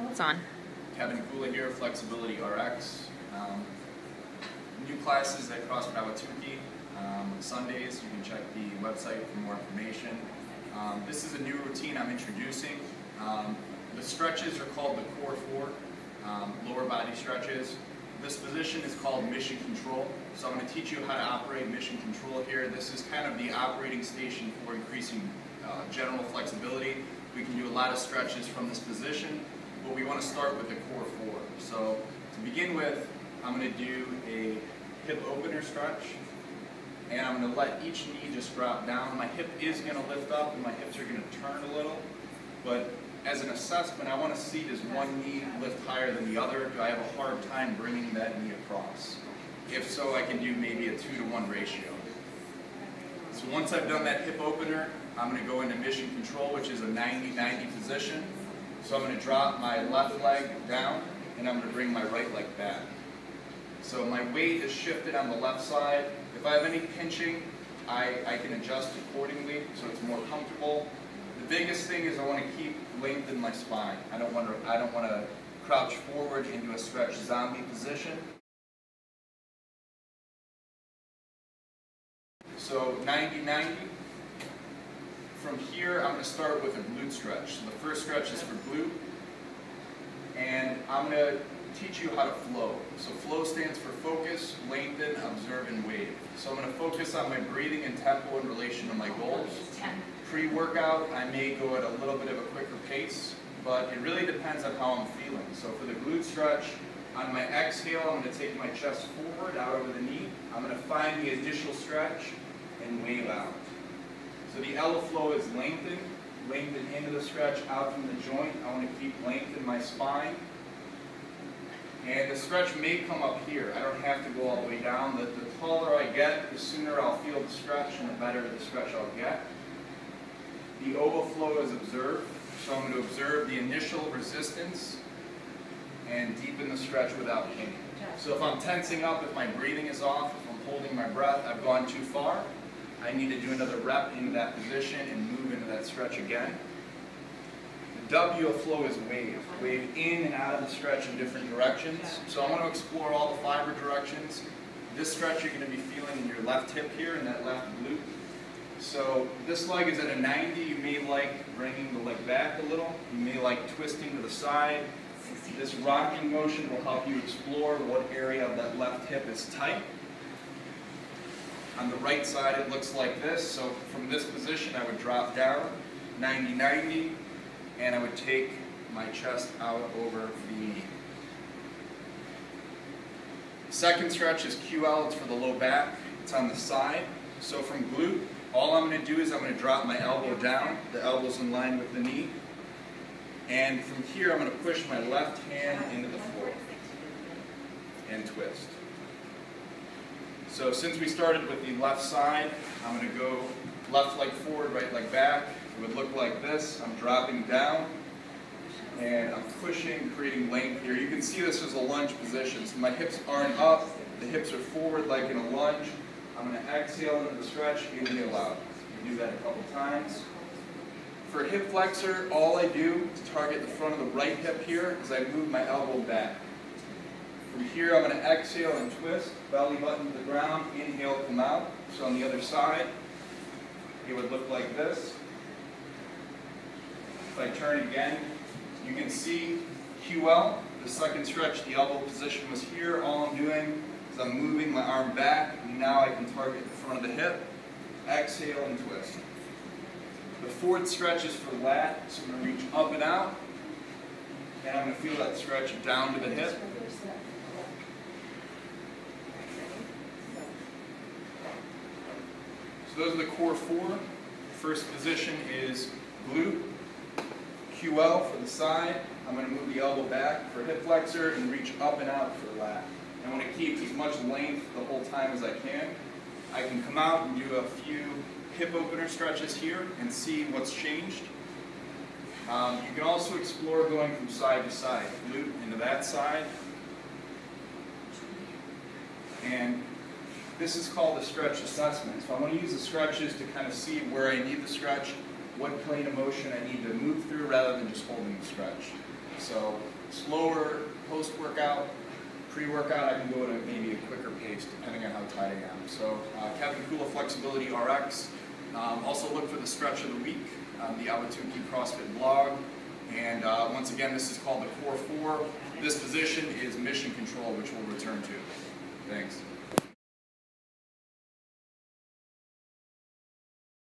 It's on. Kevin Kula here, FlexibilityRx. New classes at Cross Prawatuki. Sundays, you can check the website for more information. This is a new routine I'm introducing. The stretches are called the Core 4, lower body stretches. This position is called mission control. So I'm going to teach you how to operate mission control here. This is kind of the operating station for increasing general flexibility. We can do a lot of stretches from this position, but we want to start with the Core 4. So to begin with, I'm going to do a hip opener stretch, and I'm going to let each knee just drop down. My hip is going to lift up and my hips are going to turn a little, but as an assessment, I want to see, does one knee lift higher than the other? Do I have a hard time bringing that knee across? If so, I can do maybe a 2-to-1 ratio. So once I've done that hip opener, I'm going to go into mission control, which is a 90-90 position. So I'm going to drop my left leg down, and I'm going to bring my right leg back. So my weight is shifted on the left side. If I have any pinching, I can adjust accordingly so it's more comfortable. The biggest thing is I want to keep length in my spine. I don't want to crouch forward into a stretch zombie position. So 90-90. From here, I'm going to start with a glute stretch. So the first stretch is for glute, and I'm going to teach you how to flow. So flow stands for focus, lengthen, observe, and wave. So I'm going to focus on my breathing and tempo in relation to my goals. Pre-workout, I may go at a little bit of a quicker pace, but it really depends on how I'm feeling. So for the glute stretch, on my exhale, I'm going to take my chest forward, out over the knee. I'm going to find the additional stretch and wave out. So the L flow is lengthen into the stretch, out from the joint. I want to keep length in my spine. And the stretch may come up here. I don't have to go all the way down. The taller I get, the sooner I'll feel the stretch and the better the stretch I'll get. The overflow is observed. So I'm going to observe the initial resistance and deepen the stretch without pain. So if I'm tensing up, if my breathing is off, if I'm holding my breath, I've gone too far, I need to do another rep into that position and move into that stretch again. The W flow is wave. Wave in and out of the stretch in different directions. So I want to explore all the fiber directions. This stretch you're going to be feeling in your left hip here and that left glute. So this leg is at a 90. You may like bringing the leg back a little. You may like twisting to the side. This rocking motion will help you explore what area of that left hip is tight. On the right side it looks like this. So from this position I would drop down 90-90 and I would take my chest out over the knee. Second stretch is QL. It's for the low back. It's on the side. So from glute, all I'm going to do is I'm going to drop my elbow down. The elbow's in line with the knee. And from here I'm going to push my left hand into the floor and twist. So since we started with the left side, I'm going to go left leg forward, right leg back. It would look like this. I'm dropping down and I'm pushing, creating length here. You can see this as a lunge position. So my hips aren't up, the hips are forward like in a lunge. I'm going to exhale into the stretch, inhale out. You do that a couple times. For hip flexor, all I do is target the front of the right hip here as I move my elbow back. From here, I'm going to exhale and twist, belly button to the ground, inhale, come out. So on the other side, it would look like this. If I turn again, you can see QL, the second stretch, the elbow position was here. All I'm doing is I'm moving my arm back, and now I can target the front of the hip, exhale and twist. The fourth stretch is for lat, so I'm going to reach up and out, and I'm going to feel that stretch down to the hip. So those are the core 4. First position is glute, QL for the side. I'm going to move the elbow back for hip flexor and reach up and out for lat. I want to keep as much length the whole time as I can. I can come out and do a few hip opener stretches here and see what's changed. You can also explore going from side to side, glute into that side. And this is called a stretch assessment. So I want to use the stretches to kind of see where I need the stretch, what plane of motion I need to move through rather than just holding the stretch. So slower post-workout. Pre-workout, I can go at maybe a quicker pace depending on how tight I am. So Kevin Kula, FlexibilityRx. Also look for the stretch of the week on the Awatuki CrossFit blog. And once again, this is called the Core 4. This position is mission control, which we'll return to. Thanks.